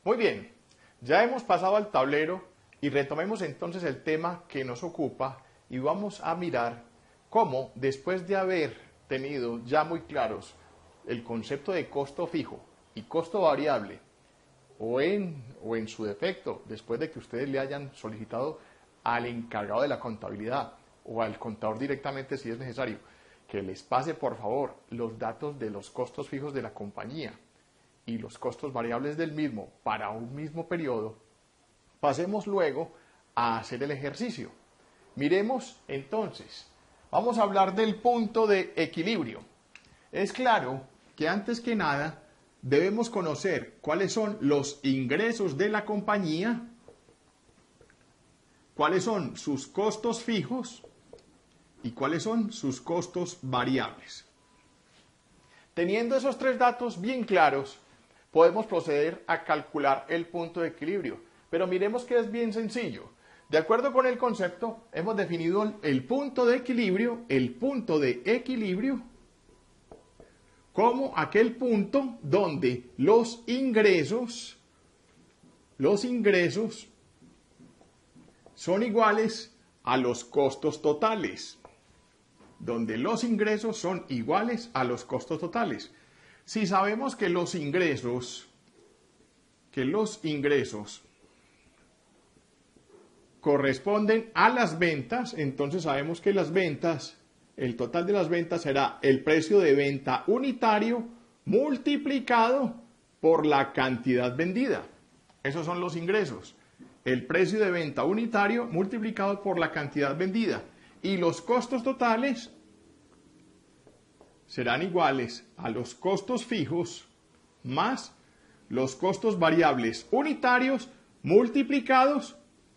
Muy bien, ya hemos pasado al tablero y retomemos entonces el tema que nos ocupa y vamos a mirar cómo, después de haber tenido ya muy claros el concepto de costo fijo y costo variable, o en su defecto, después de que ustedes le hayan solicitado al encargado de la contabilidad o al contador directamente si es necesario, que les pase por favor los datos de los costos fijos de la compañía y los costos variables del mismo para un mismo periodo, pasemos luego a hacer el ejercicio. Miremos entonces, vamos a hablar del punto de equilibrio. Es claro que antes que nada debemos conocer cuáles son los ingresos de la compañía, cuáles son sus costos fijos y cuáles son sus costos variables. Teniendo esos tres datos bien claros, podemos proceder a calcular el punto de equilibrio. Pero miremos que es bien sencillo. De acuerdo con el concepto, hemos definido el punto de equilibrio, como aquel punto donde los ingresos son iguales a los costos totales. Donde los ingresos son iguales a los costos totales. Si sabemos que los ingresos corresponden a las ventas, entonces sabemos que las ventas, el total de las ventas será el precio de venta unitario multiplicado por la cantidad vendida. Esos son los ingresos. El precio de venta unitario multiplicado por la cantidad vendida. Y los costos totales serán iguales a los costos fijos más los costos variables unitarios multiplicados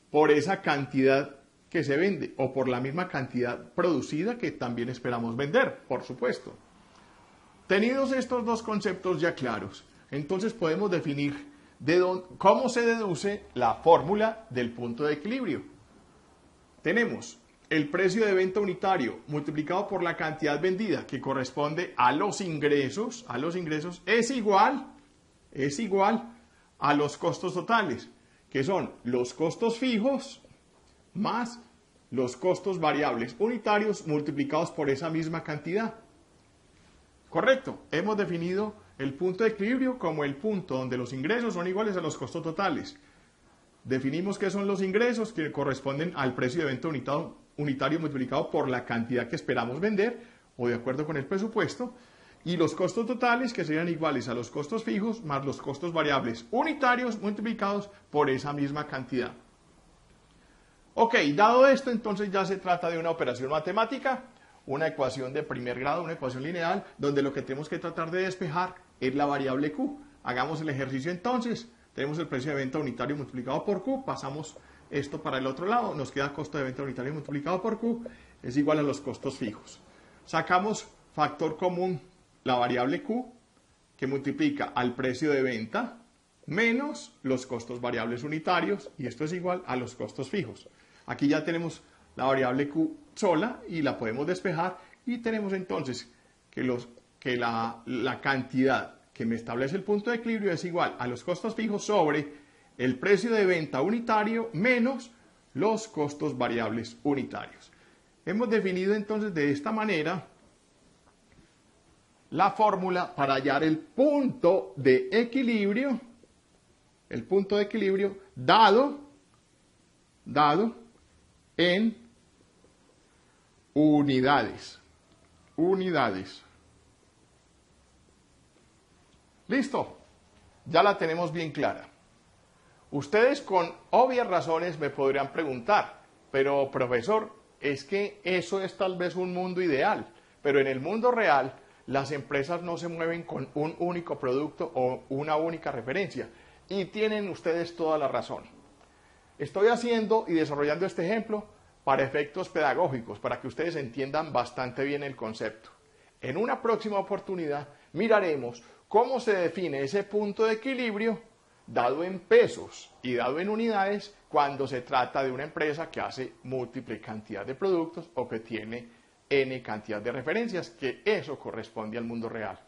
por esa cantidad que se vende o por la misma cantidad producida que también esperamos vender, por supuesto. Tenidos estos dos conceptos ya claros, entonces podemos definir cómo se deduce la fórmula del punto de equilibrio. Tenemos el precio de venta unitario multiplicado por la cantidad vendida, que corresponde a los ingresos, es igual a los costos totales, que son los costos fijos más los costos variables unitarios multiplicados por esa misma cantidad. Correcto, hemos definido el punto de equilibrio como el punto donde los ingresos son iguales a los costos totales. Definimos qué son los ingresos, que corresponden al precio de venta unitario multiplicado por la cantidad que esperamos vender o de acuerdo con el presupuesto, y los costos totales, que serían iguales a los costos fijos más los costos variables unitarios multiplicados por esa misma cantidad. Ok, dado esto, entonces ya se trata de una operación matemática, una ecuación de primer grado, una ecuación lineal, donde lo que tenemos que tratar de despejar es la variable Q. Hagamos el ejercicio entonces. Tenemos el precio de venta unitario multiplicado por Q, pasamos esto para el otro lado, nos queda costo de venta unitario multiplicado por Q, es igual a los costos fijos. Sacamos factor común, la variable Q, que multiplica al precio de venta menos los costos variables unitarios, y esto es igual a los costos fijos. Aquí ya tenemos la variable Q sola y la podemos despejar, y tenemos entonces que la cantidad que me establece el punto de equilibrio es igual a los costos fijos sobre el precio de venta unitario menos los costos variables unitarios. Hemos definido entonces de esta manera la fórmula para hallar el punto de equilibrio dado en unidades. Listo, ya la tenemos bien clara. Ustedes con obvias razones me podrían preguntar, pero profesor, es que eso es tal vez un mundo ideal, pero en el mundo real las empresas no se mueven con un único producto o una única referencia, y tienen ustedes toda la razón. Estoy haciendo y desarrollando este ejemplo para efectos pedagógicos, para que ustedes entiendan bastante bien el concepto. En una próxima oportunidad miraremos cómo se define ese punto de equilibrio dado en pesos y dado en unidades cuando se trata de una empresa que hace múltiple cantidad de productos o que tiene N cantidad de referencias, que eso corresponde al mundo real.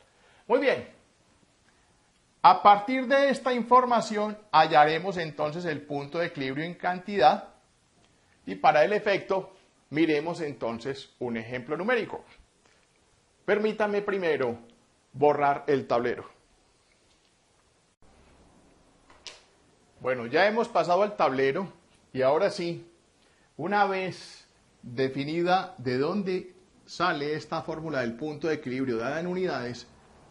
Muy bien. A partir de esta información hallaremos entonces el punto de equilibrio en cantidad y para el efecto miremos entonces un ejemplo numérico. Permítanme primero borrar el tablero. Bueno, ya hemos pasado al tablero y ahora sí, una vez definida de dónde sale esta fórmula del punto de equilibrio dada en unidades,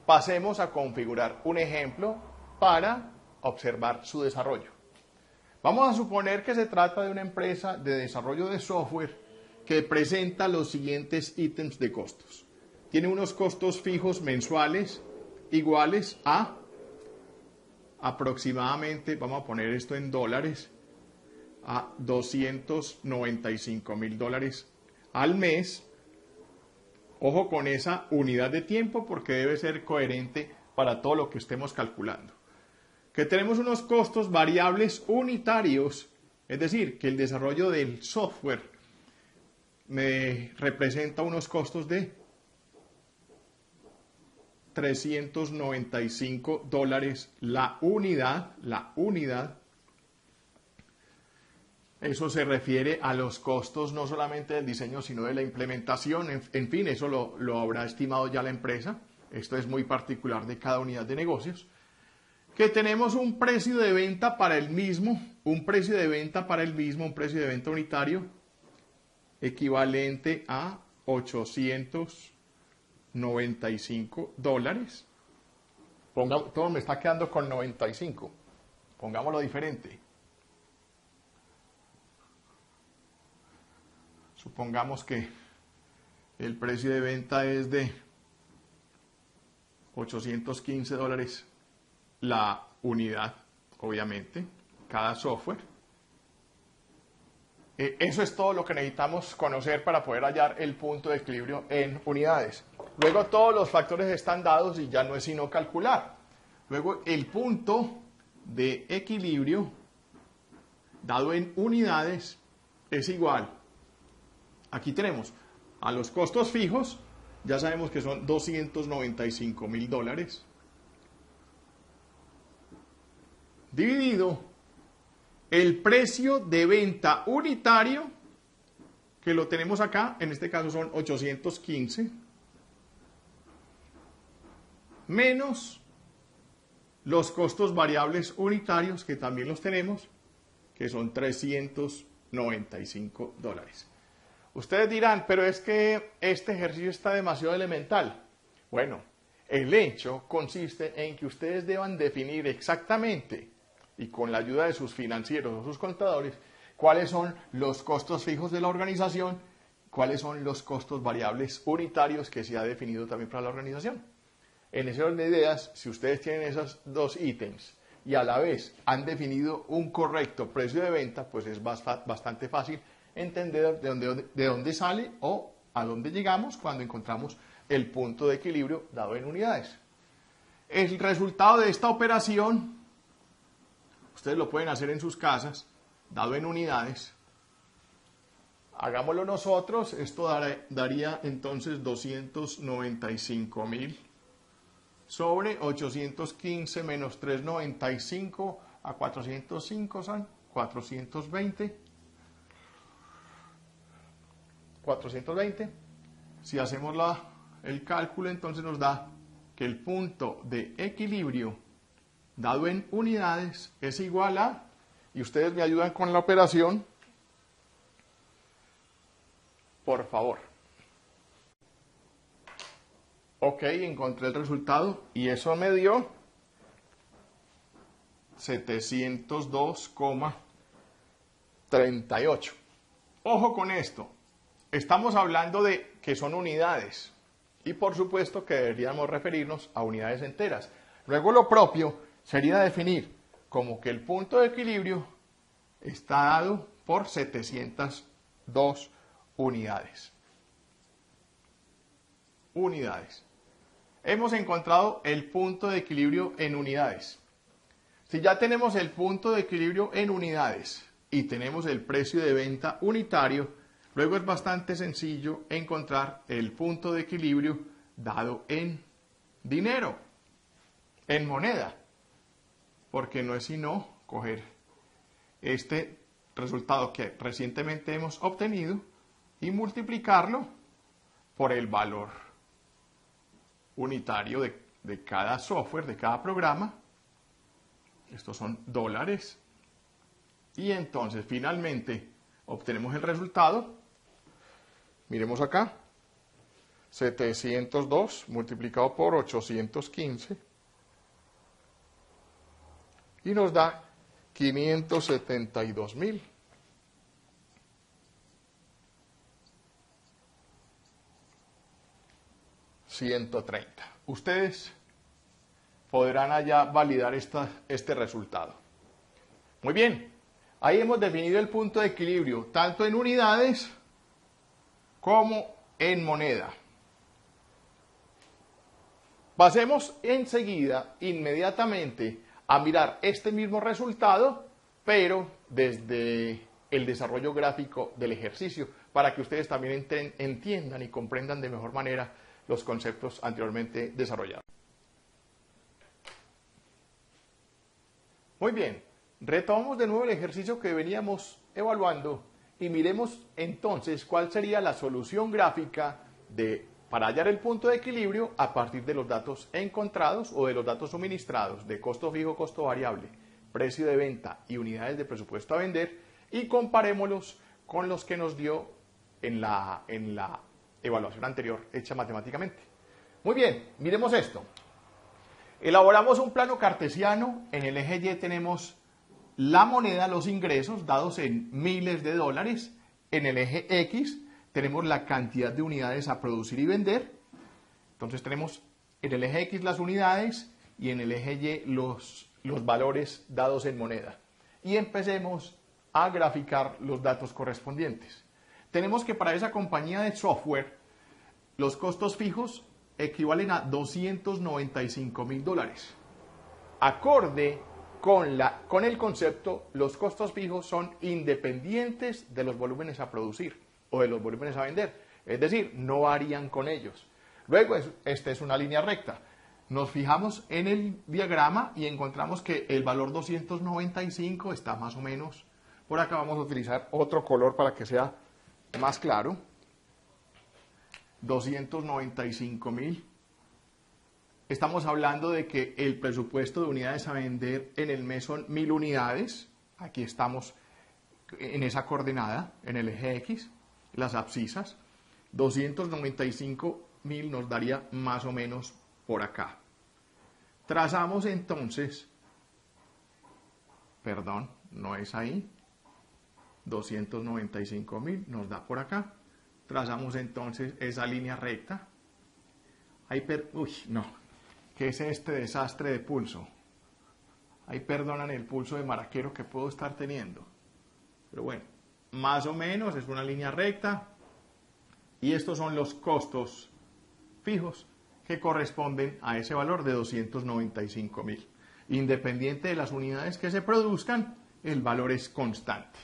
pasemos a configurar un ejemplo para observar su desarrollo. Vamos a suponer que se trata de una empresa de desarrollo de software que presenta los siguientes ítems de costos. Tiene unos costos fijos mensuales iguales a aproximadamente, vamos a poner esto en dólares, a $295,000 al mes. Ojo con esa unidad de tiempo porque debe ser coherente para todo lo que estemos calculando. Que tenemos unos costos variables unitarios, es decir, que el desarrollo del software me representa unos costos de $395 la unidad. Eso se refiere a los costos no solamente del diseño, sino de la implementación. En fin, eso lo habrá estimado ya la empresa. Esto es muy particular de cada unidad de negocios. Que tenemos un precio de venta para el mismo, un precio de venta unitario equivalente a $895. Todo me está quedando con 95. Pongámoslo diferente. Supongamos que el precio de venta es de $815 la unidad, obviamente, cada software. Eso es todo lo que necesitamos conocer para poder hallar el punto de equilibrio en unidades. Luego todos los factores están dados y ya no es sino calcular. Luego el punto de equilibrio dado en unidades es igual. Aquí tenemos a los costos fijos, ya sabemos que son $295,000, dividido el precio de venta unitario, que lo tenemos acá, en este caso son 815, menos los costos variables unitarios, que también los tenemos, que son $395. Ustedes dirán, pero es que este ejercicio está demasiado elemental. Bueno, el hecho consiste en que ustedes deban definir exactamente, y con la ayuda de sus financieros o sus contadores, cuáles son los costos fijos de la organización, cuáles son los costos variables unitarios que se ha definido también para la organización. En ese orden de ideas, si ustedes tienen esos dos ítems y a la vez han definido un correcto precio de venta, pues es bastante fácil entender de dónde sale o a dónde llegamos cuando encontramos el punto de equilibrio dado en unidades. El resultado de esta operación, ustedes lo pueden hacer en sus casas, dado en unidades. Hagámoslo nosotros, esto daría entonces 295,000 sobre 815 menos 395 a 405 son 420. 420. Si hacemos el cálculo, entonces nos da que el punto de equilibrio dado en unidades es igual a, y ustedes me ayudan con la operación, por favor. Ok, encontré el resultado y eso me dio 702,38. Ojo con esto. Estamos hablando de que son unidades y por supuesto que deberíamos referirnos a unidades enteras. Luego lo propio sería definir como que el punto de equilibrio está dado por 702 unidades. Hemos encontrado el punto de equilibrio en unidades. Si ya tenemos el punto de equilibrio en unidades y tenemos el precio de venta unitario, luego es bastante sencillo encontrar el punto de equilibrio dado en dinero, en moneda. porque no es sino coger este resultado que recientemente hemos obtenido y multiplicarlo por el valor unitario de cada software, de cada programa. Estos son dólares. Y entonces finalmente obtenemos el resultado. Miremos acá. 702 multiplicado por 815. Y nos da 572.000. $130. Ustedes podrán allá validar este resultado. Muy bien, ahí hemos definido el punto de equilibrio, tanto en unidades como en moneda. Pasemos enseguida, inmediatamente, a mirar este mismo resultado, pero desde el desarrollo gráfico del ejercicio, para que ustedes también entiendan y comprendan de mejor manera los conceptos anteriormente desarrollados. Muy bien, retomamos de nuevo el ejercicio que veníamos evaluando y miremos entonces cuál sería la solución gráfica para hallar el punto de equilibrio a partir de los datos encontrados o de los datos suministrados de costo fijo, costo variable, precio de venta y unidades de presupuesto a vender, y comparémoslos con los que nos dio en la evaluación anterior hecha matemáticamente. Muy bien, miremos esto. Elaboramos un plano cartesiano. En el eje Y tenemos la moneda, los ingresos dados en miles de dólares. En el eje X tenemos la cantidad de unidades a producir y vender. Entonces tenemos en el eje X las unidades y en el eje Y los valores dados en moneda. Y empecemos a graficar los datos correspondientes. Tenemos que para esa compañía de software los costos fijos equivalen a $295.000. Acorde con el concepto, los costos fijos son independientes de los volúmenes a producir o de los volúmenes a vender. Es decir, no varían con ellos. Luego, esta es una línea recta. Nos fijamos en el diagrama y encontramos que el valor 295 está más o menos por acá. Vamos a utilizar otro color para que sea más claro. 295.000. Estamos hablando de que el presupuesto de unidades a vender en el mes son 1.000 unidades. Aquí estamos en esa coordenada, en el eje X, las abscisas. 295.000 nos daría más o menos por acá. Trazamos entonces, perdón, no es ahí. 295.000 nos da por acá. Trazamos entonces esa línea recta. Uy, no. ¿Qué es este desastre de pulso? Ahí perdonan el pulso de maraquero que puedo estar teniendo. Pero bueno, más o menos es una línea recta. Y estos son los costos fijos que corresponden a ese valor de 295.000. Independiente de las unidades que se produzcan, el valor es constante.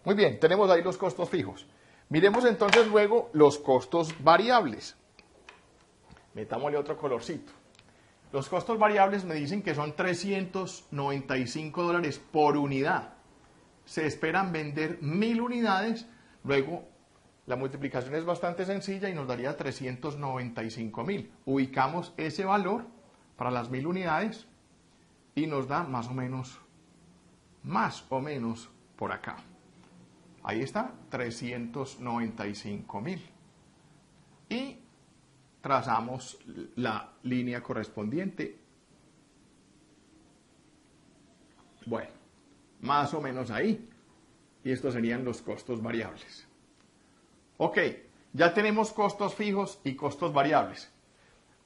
Muy bien, tenemos ahí los costos fijos. Miremos entonces luego los costos variables. Metámosle otro colorcito. Los costos variables me dicen que son $395 por unidad. Se esperan vender 1.000 unidades, luego la multiplicación es bastante sencilla y nos daría 395.000. Ubicamos ese valor para las 1.000 unidades y nos da más o menos por acá. Ahí está, 395.000. Y trazamos la línea correspondiente. Bueno, más o menos ahí. Y estos serían los costos variables. Ok, ya tenemos costos fijos y costos variables.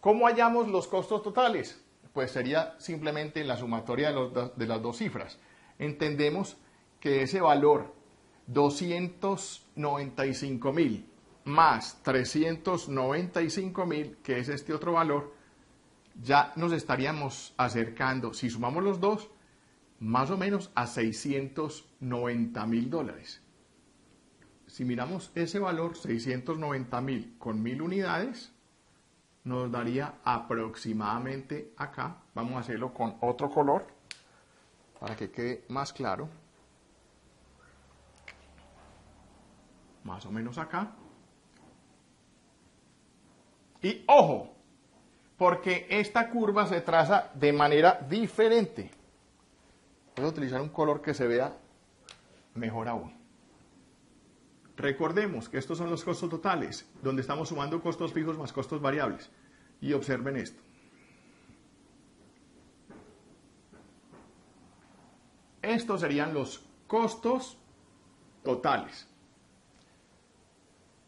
¿Cómo hallamos los costos totales? Pues sería simplemente la sumatoria de las dos cifras. Entendemos que ese valor 295.000 más 395.000, que es este otro valor, ya nos estaríamos acercando, si sumamos los dos, más o menos a $690.000. Si miramos ese valor, 690.000 con 1.000 unidades, nos daría aproximadamente acá, vamos a hacerlo con otro color, para que quede más claro. Más o menos acá. Y ojo, porque esta curva se traza de manera diferente. Voy a utilizar un color que se vea mejor aún. Recordemos que estos son los costos totales, donde estamos sumando costos fijos más costos variables. Y observen esto. Estos serían los costos totales.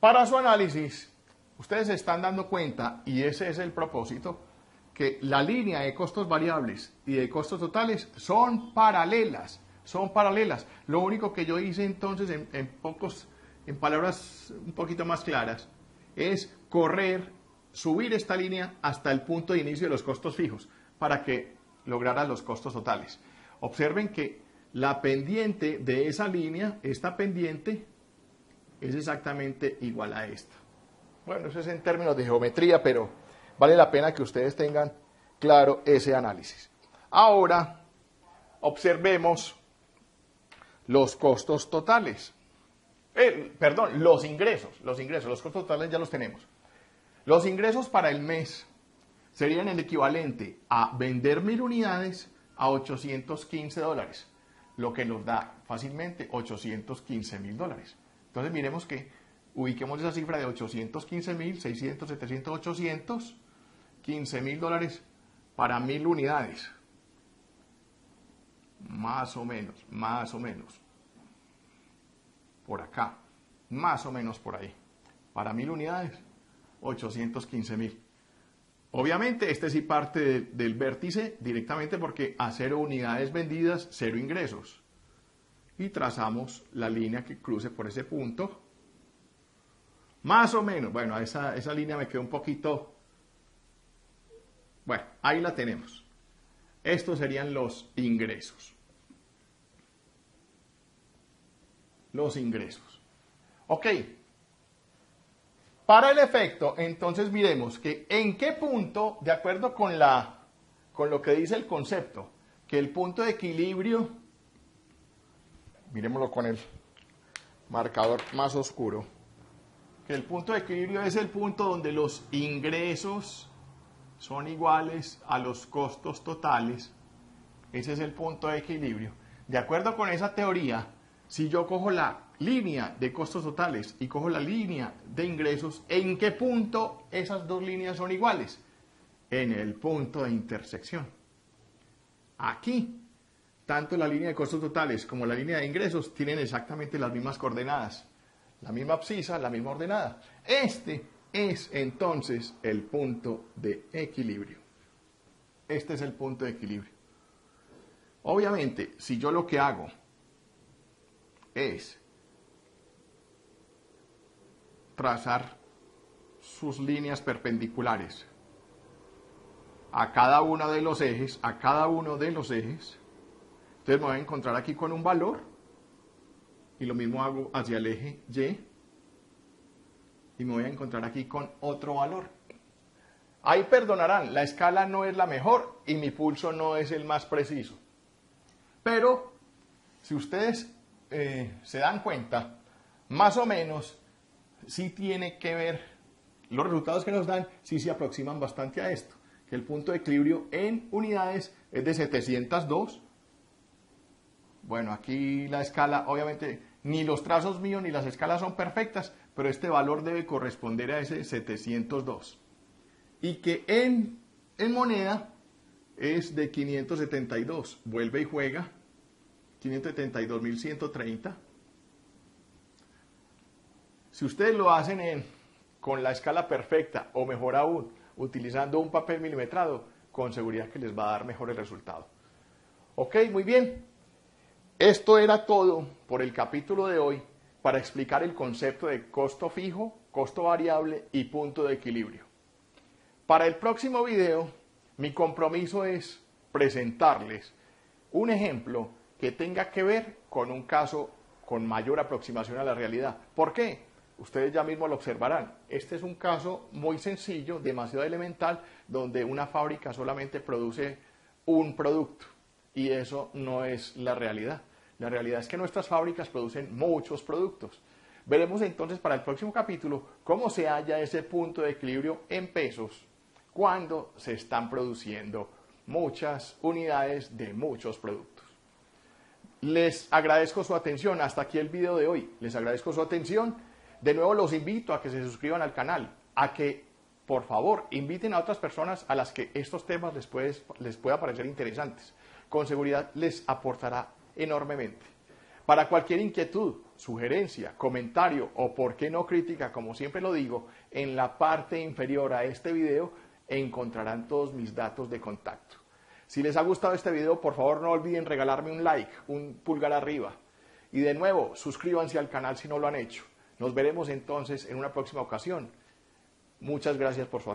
Para su análisis, ustedes se están dando cuenta, y ese es el propósito, que la línea de costos variables y de costos totales son paralelas. Son paralelas. Lo único que yo hice entonces en palabras un poquito más claras, es subir esta línea hasta el punto de inicio de los costos fijos para que lograra los costos totales. Observen que la pendiente de esa línea, esta pendiente, es exactamente igual a esta. Bueno, eso es en términos de geometría, pero vale la pena que ustedes tengan claro ese análisis. Ahora, observemos los costos totales. Los ingresos, los costos totales ya los tenemos. Los ingresos para el mes serían el equivalente a vender 1.000 unidades a $815, lo que nos da fácilmente $815.000. Entonces miremos que ubiquemos esa cifra de 815.000, 600, 700, 800, $15.000 para 1.000 unidades. Más o menos. Por acá, más o menos por ahí. Para 1.000 unidades, 815.000. Obviamente, este sí parte del vértice directamente porque a 0 unidades vendidas, 0 ingresos. Y trazamos la línea que cruce por ese punto. Más o menos, bueno, esa línea me quedó un poquito... Bueno, ahí la tenemos. Estos serían los ingresos. Los ingresos. Ok. Para el efecto, entonces miremos que en qué punto, de acuerdo con lo que dice el concepto, que el punto de equilibrio, miremoslo con el marcador más oscuro, que el punto de equilibrio es el punto donde los ingresos son iguales a los costos totales. Ese es el punto de equilibrio. De acuerdo con esa teoría, si yo cojo la línea de costos totales y cojo la línea de ingresos, ¿en qué punto esas dos líneas son iguales? En el punto de intersección. Aquí, tanto la línea de costos totales como la línea de ingresos tienen exactamente las mismas coordenadas, la misma abscisa, la misma ordenada. Este es entonces el punto de equilibrio. Este es el punto de equilibrio. Obviamente, si yo lo que hago es trazar sus líneas perpendiculares a cada uno de los ejes, entonces me voy a encontrar aquí con un valor y lo mismo hago hacia el eje Y y me voy a encontrar aquí con otro valor. Ahí perdonarán, la escala no es la mejor y mi pulso no es el más preciso. Pero si ustedes se dan cuenta, más o menos sí tiene que ver, los resultados que nos dan sí se aproximan bastante a esto, que el punto de equilibrio en unidades es de 702. Bueno, aquí la escala, obviamente, ni los trazos míos ni las escalas son perfectas, pero este valor debe corresponder a ese 702. Y que en moneda es de 572. Vuelve y juega. 572.130. Si ustedes lo hacen con la escala perfecta, o mejor aún, utilizando un papel milimetrado, con seguridad que les va a dar mejor el resultado. Ok, muy bien. Esto era todo por el capítulo de hoy para explicar el concepto de costo fijo, costo variable y punto de equilibrio. Para el próximo video, mi compromiso es presentarles un ejemplo que tenga que ver con un caso con mayor aproximación a la realidad. ¿Por qué? Ustedes ya mismo lo observarán. Este es un caso muy sencillo, demasiado elemental, donde una fábrica solamente produce un producto y eso no es la realidad. La realidad es que nuestras fábricas producen muchos productos. Veremos entonces para el próximo capítulo cómo se halla ese punto de equilibrio en pesos cuando se están produciendo muchas unidades de muchos productos. Les agradezco su atención. Hasta aquí el video de hoy. Les agradezco su atención. De nuevo los invito a que se suscriban al canal, a que por favor inviten a otras personas a las que estos temas les pueda parecer interesantes. Con seguridad les aportará enormemente. Para cualquier inquietud, sugerencia, comentario o por qué no crítica, como siempre lo digo, en la parte inferior a este video encontrarán todos mis datos de contacto. Si les ha gustado este video, por favor no olviden regalarme un like, un pulgar arriba. Y de nuevo, suscríbanse al canal si no lo han hecho. Nos veremos entonces en una próxima ocasión. Muchas gracias por su atención.